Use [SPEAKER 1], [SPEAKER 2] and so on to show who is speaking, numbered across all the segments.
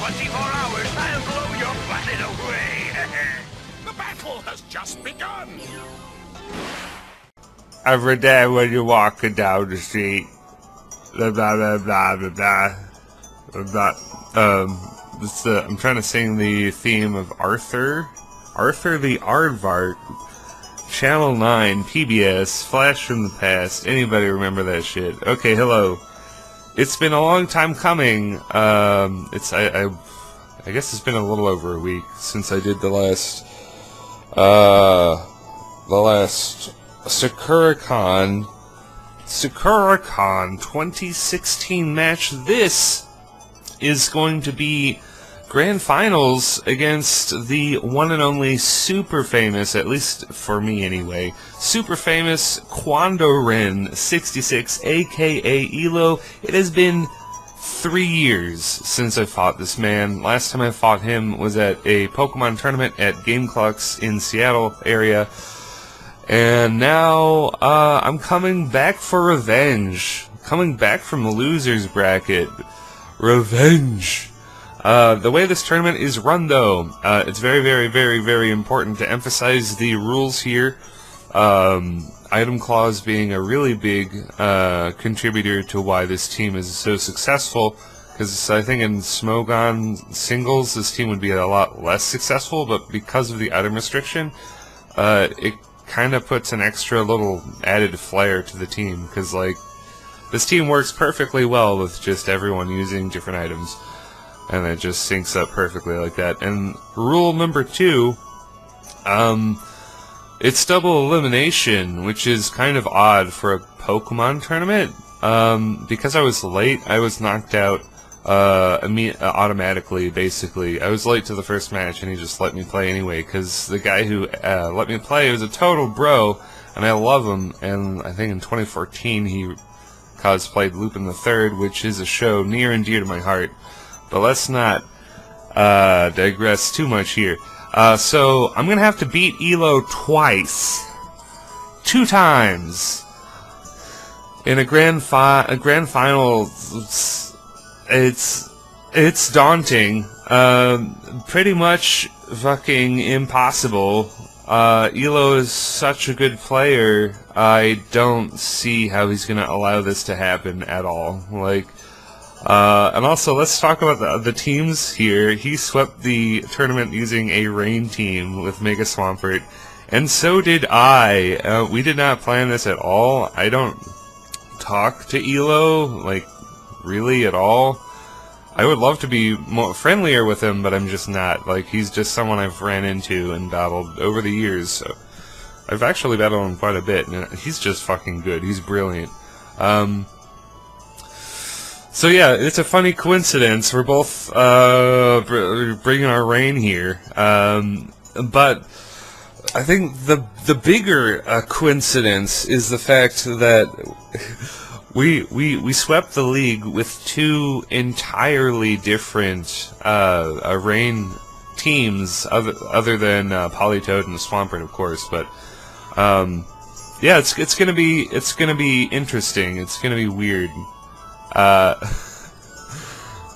[SPEAKER 1] 24 hours, I'll blow your planet away.
[SPEAKER 2] The battle has just begun.
[SPEAKER 3] Every day when you're walking down the street, blah blah blah blah blah blah. I'm trying to sing the theme of Arthur the Aardvark, Channel 9, PBS, Flash from the Past. Anybody remember that shit? Okay, hello. It's been a long time coming. I guess it's been a little over a week since I did the last SakuraCon 2016 match. This is going to be Grand Finals against the one and only super famous, at least for me anyway, super famous Quandoren 66, aka Elo. It has been 3 years since I fought this man. Last time I fought him was at a Pokemon tournament at Game Clucks in Seattle area. And now, I'm coming back for revenge. Coming back from the loser's bracket. Revenge! The way this tournament is run, though, it's very, very, very, very important to emphasize the rules here. Item clause being a really big contributor to why this team is so successful. Because I think in Smogon singles, this team would be a lot less successful, but because of the item restriction, it kind of puts an extra little added flair to the team, because like this team works perfectly well with just everyone using different items, and it just syncs up perfectly like that. And rule number 2, it's double elimination, which is kind of odd for a Pokemon tournament. Because I was late, I was knocked out automatically, basically. I was late to the first match, and he just let me play anyway, because the guy who let me play was a total bro, and I love him. And I think in 2014 he cosplayed Lupin the Third, which is a show near and dear to my heart. But let's not digress too much here. So I'm gonna have to beat Elo twice, 2 times in a grand final. It's daunting. Pretty much fucking impossible. Elo is such a good player. I don't see how he's gonna allow this to happen at all. Like, and also let's talk about the teams here. He swept the tournament using a rain team with Mega Swampert, and so did I. We did not plan this at all. I don't talk to Elo, like, really at all. I would love to be more friendlier with him, but I'm just not. Like, he's just someone I've ran into and battled over the years. So I've actually battled him quite a bit, and he's just fucking good. He's brilliant. So yeah, it's a funny coincidence. We're both bringing our rain here. But I think the bigger coincidence is the fact that we swept the league with 2 entirely different rain teams, other than Politoed and Swampert, of course. But yeah, it's gonna be interesting. It's gonna be weird.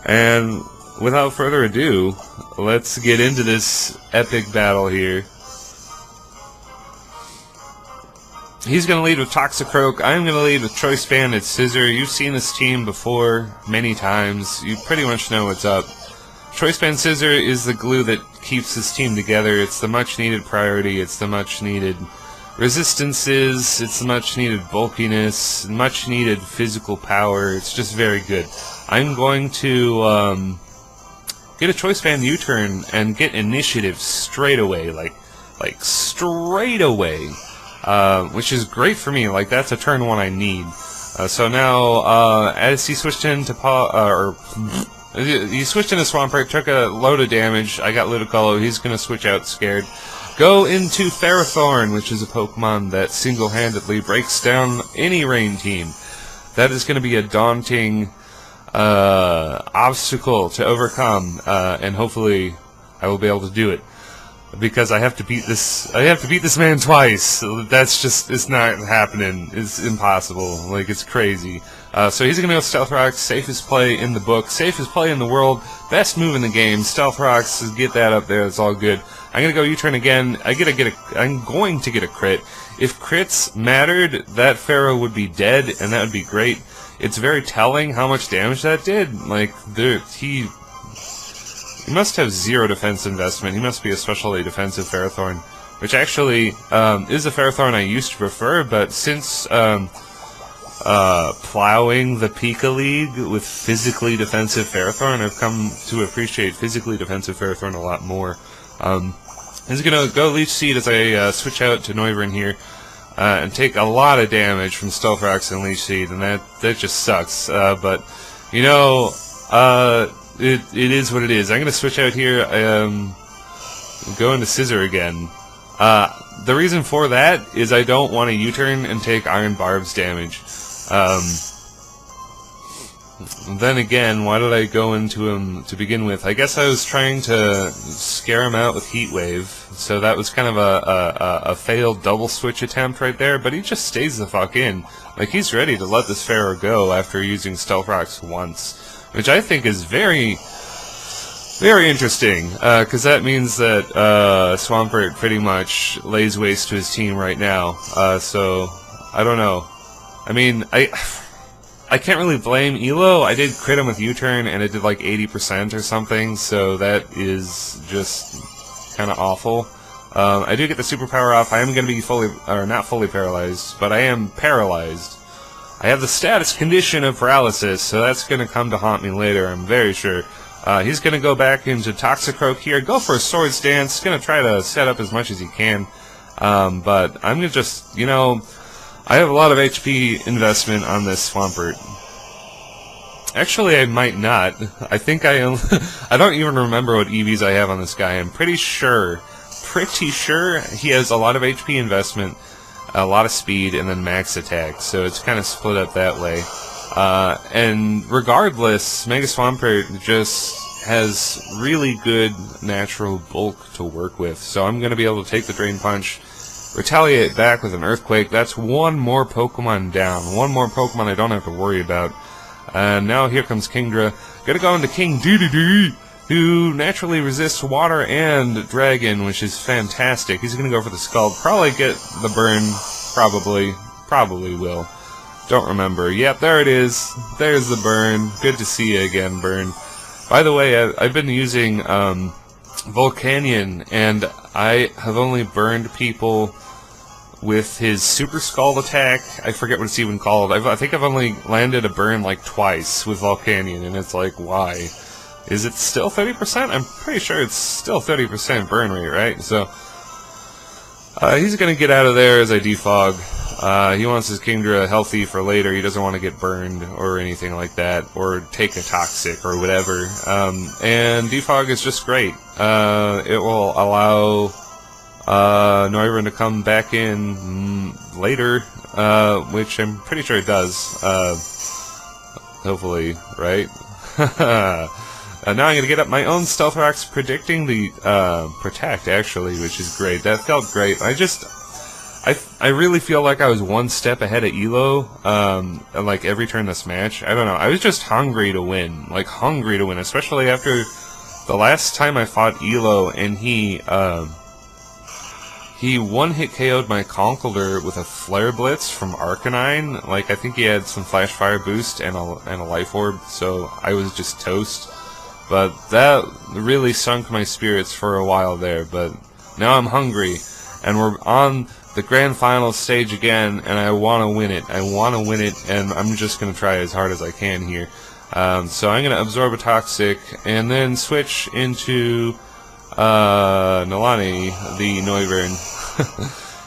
[SPEAKER 3] And without further ado, let's get into this epic battle here. He's going to lead with Toxicroak. I'm going to lead with Choice Banded Scissor. You've seen this team before many times. You pretty much know what's up. Choice Band Scissor is the glue that keeps this team together. It's the much needed priority. It's the much needed resistances. It's the much needed bulkiness. Much needed physical power. It's just very good. I'm going to get a Choice Band U-turn and get initiative straight away. Like straight away. Which is great for me. Like, that's a turn 1 I need. So now, as he switched into he switched into Swampert, took a load of damage. I got Ludicolo. He's gonna switch out scared. Go into Ferrothorn, which is a Pokemon that single-handedly breaks down any rain team. That is gonna be a daunting obstacle to overcome, and hopefully I will be able to do it. Because I have to beat this man twice. That's just, it's not happening. It's impossible. Like, it's crazy. So he's going to go Stealth Rocks, safest play in the book, safest play in the world, best move in the game. Stealth Rocks, get that up there, it's all good. I'm going to go U-turn again. I'm going to get a crit. If crits mattered, that Pharaoh would be dead, and that would be great. It's very telling how much damage that did. Like, he must have 0 defense investment. He must be especially defensive Ferrothorn, which actually is a Ferrothorn I used to prefer, but since plowing the Pika League with physically defensive Ferrothorn, I've come to appreciate physically defensive Ferrothorn a lot more. He's gonna go Leech Seed as I switch out to Noivern here, and take a lot of damage from Stealth Rocks and Leech Seed, and that just sucks. But you know, it is what it is. I'm gonna switch out here. Go into Scissor again. The reason for that is I don't want to U-turn and take Iron Barb's damage. Then again, why did I go into him to begin with? I guess I was trying to scare him out with Heat Wave, so that was kind of a failed double switch attempt right there, but he just stays the fuck in. Like, he's ready to let this Pharaoh go after using Stealth Rocks once, which I think is very, very interesting, because that means that Swampert pretty much lays waste to his team right now, so I don't know. I mean, I can't really blame Elo. I did crit him with U-turn, and it did like 80% or something, so that is just kind of awful. I do get the superpower off. I am going to be not fully paralyzed, but I am paralyzed. I have the status condition of paralysis, so that's going to come to haunt me later, I'm very sure. He's going to go back into Toxicroak here, go for a Swords Dance, going to try to set up as much as he can, but I'm going to just, you know, I have a lot of HP investment on this Swampert. Actually, I might not. I think I don't even remember what EVs I have on this guy. I'm pretty sure he has a lot of HP investment, a lot of speed, and then max attack. So it's kind of split up that way. And regardless, Mega Swampert just has really good natural bulk to work with. So I'm going to be able to take the Drain Punch, retaliate back with an Earthquake. That's one more Pokemon down. One more Pokemon I don't have to worry about. And now here comes Kingdra. Gonna go into King Dedede, who naturally resists water and dragon, which is fantastic. He's gonna go for the Scald. Probably get the burn. Probably will. Don't remember. Yep, there it is. There's the burn. Good to see you again, Burn. By the way, I've been using Volcanion, and I have only burned people with his Super Scald attack. I forget what it's even called. I think I've only landed a burn like twice with Volcanion, and it's like, why? Is it still 30%? I'm pretty sure it's still 30% burn rate, right? So, he's gonna get out of there as I defog. He wants his Kingdra healthy for later. He doesn't want to get burned or anything like that, or take a Toxic or whatever. And defog is just great. It will allow Noivern to come back in later, which I'm pretty sure it does. Hopefully, right? Now I'm going to get up my own Stealth Rocks, predicting the Protect, actually, which is great. That felt great. I really feel like I was one step ahead of Elo, like every turn this match. I don't know. I was just hungry to win. Like, hungry to win, especially after the last time I fought Elo, and he one-hit KO'd my Conkeldurr with a Flare Blitz from Arcanine. Like, I think he had some Flash Fire boost and a Life Orb, so I was just toast. But that really sunk my spirits for a while there, but now I'm hungry, and we're on the Grand Finals stage again, and I want to win it. I want to win it, and I'm just going to try as hard as I can here. So I'm going to absorb a Toxic, and then switch into Nalani, the Noivern.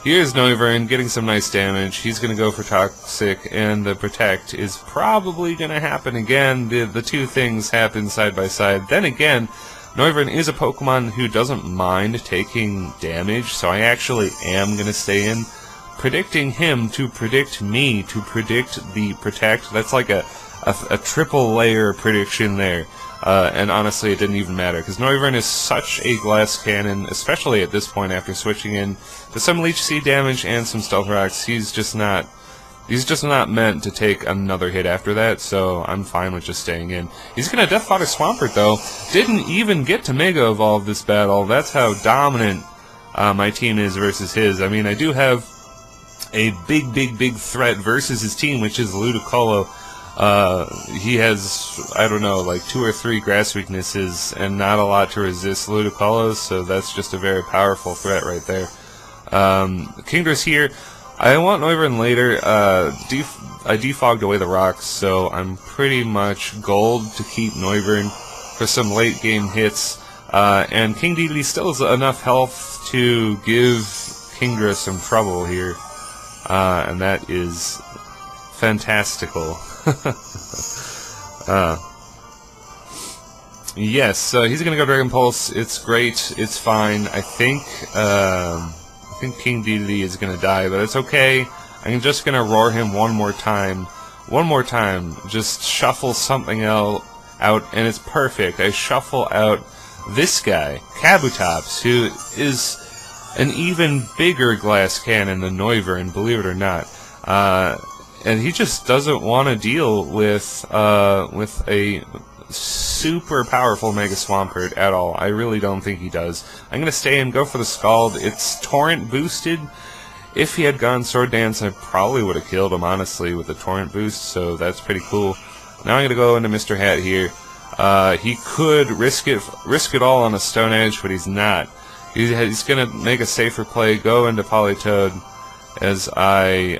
[SPEAKER 3] Here's Noivern getting some nice damage. He's going to go for Toxic, and the Protect is probably going to happen again. The two things happen side by side. Then again, Noivern is a Pokemon who doesn't mind taking damage, so I actually am going to stay in. Predicting him to predict me to predict the Protect, that's like a triple layer prediction there. And honestly, it didn't even matter, because Noivern is such a glass cannon, especially at this point after switching in to some Leech Seed damage and some Stealth Rocks. He's just not He's just not meant to take another hit after that, so I'm fine with just staying in. He's gonna Death Fodder Swampert, though. Didn't even get to Mega Evolve this battle. That's how dominant my team is versus his. I mean, I do have a big threat versus his team, which is Ludicolo. He has, I don't know, like 2 or 3 grass weaknesses and not a lot to resist Ludicolo, so that's just a very powerful threat right there. Kingdra's here. I want Noivern later. I defogged away the rocks, so I'm pretty much gold to keep Noivern for some late game hits. And King Dedede still has enough health to give Kingdra some trouble here. And that is fantastical. Yes, so he's gonna go Dragon Pulse. It's great. It's fine. I think King Dedede is gonna die, but it's okay. I'm just gonna roar him one more time. Just shuffle something else out, and it's perfect. I shuffle out this guy, Kabutops, who is an even bigger glass cannon than Noivern, believe it or not. And he just doesn't want to deal with a super powerful Mega Swampert at all. I really don't think he does. I'm gonna stay and go for the Scald. It's Torrent boosted. If he had gone Sword Dance, I probably would have killed him, honestly, with the Torrent boost, so that's pretty cool. Now I'm gonna go into Mr. Hat here. He could risk it all on a Stone Edge, but he's not. He's gonna make a safer play, go into Politoed, as I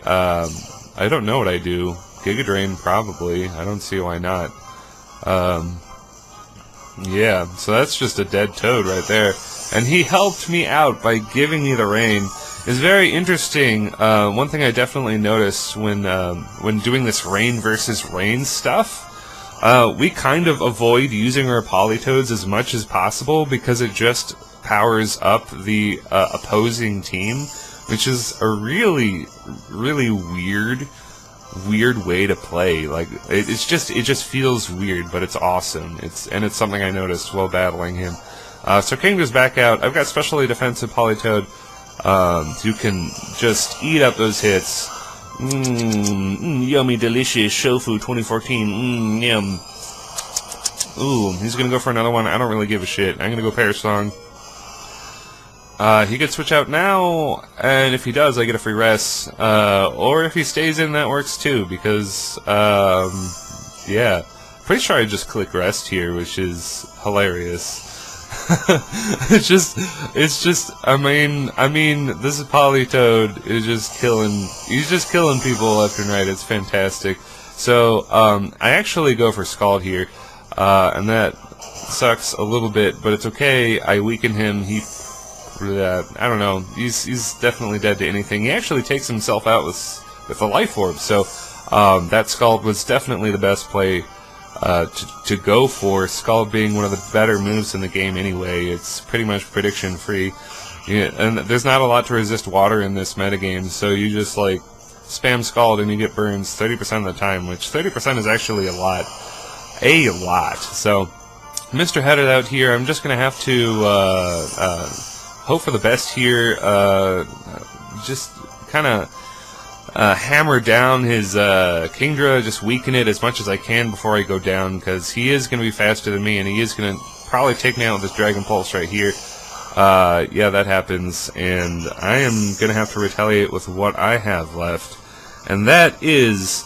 [SPEAKER 3] don't know what I do. Giga Drain, probably. I don't see why not. Yeah, so that's just a dead Toad right there. And he helped me out by giving me the rain. It's very interesting. One thing I definitely noticed when doing this rain versus rain stuff, we kind of avoid using our Politoads as much as possible because it just powers up the opposing team, which is a really weird way to play. Like it just feels weird, but it's awesome. It's something I noticed while battling him. So Kingdra's back out. I've got specially defensive Politoed who can just eat up those hits. Yummy, delicious Shofu 2014. Yum. Ooh, he's gonna go for another one. I don't really give a shit. I'm gonna go Pear Song. He could switch out now, and if he does, I get a free rest. Or if he stays in, that works too, because, yeah. Pretty sure I just click rest here, which is hilarious. It's just, I mean, this is Politoed is just he's just killing people left and right. It's fantastic. So, I actually go for Scald here, and that sucks a little bit, but it's okay. I weaken him. I don't know. He's definitely dead to anything. He actually takes himself out with a Life Orb. So that Scald was definitely the best play to go for. Scald being one of the better moves in the game anyway. It's pretty much prediction free. Yeah, and there's not a lot to resist water in this metagame, so you just like spam Scald and you get burns 30% of the time, which 30% is actually a lot. So Mr. Headed out here. I'm just gonna have to hope for the best here. Just kind of hammer down his Kingdra, just weaken it as much as I can before I go down, because he is going to be faster than me, and he is going to probably take me out with this Dragon Pulse right here. Yeah, that happens, and I am going to have to retaliate with what I have left, and that is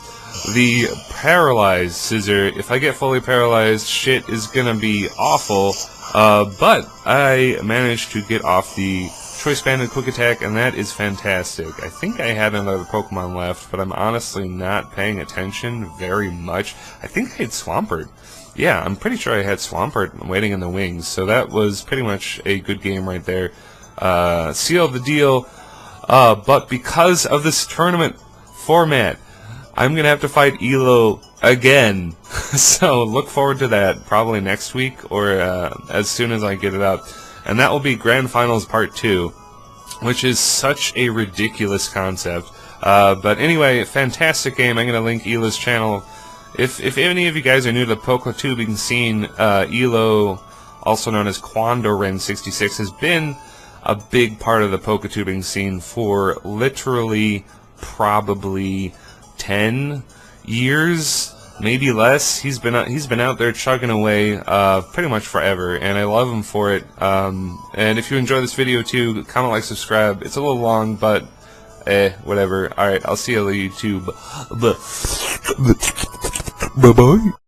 [SPEAKER 3] the Paralyzed Scissor. If I get fully paralyzed, shit is going to be awful. But I managed to get off the Choice Banded Quick Attack, and that is fantastic. I think I had another Pokemon left, but I'm honestly not paying attention very much. I think I had Swampert. Yeah, I'm pretty sure I had Swampert waiting in the wings, so that was pretty much a good game right there. Sealed the deal, but because of this tournament format, I'm going to have to fight Elo again. So look forward to that probably next week or as soon as I get it up. And that will be Grand Finals Part 2, which is such a ridiculous concept. But anyway, fantastic game. I'm going to link Elo's channel. If any of you guys are new to the PokeTubing scene, Elo, also known as QuandoRen66, has been a big part of the PokeTubing scene for literally probably 10 years, maybe less. He's been out there chugging away pretty much forever, and I love him for it. And if you enjoy this video too, comment, like, subscribe. It's a little long, but whatever. Alright, I'll see you on YouTube. Bye bye.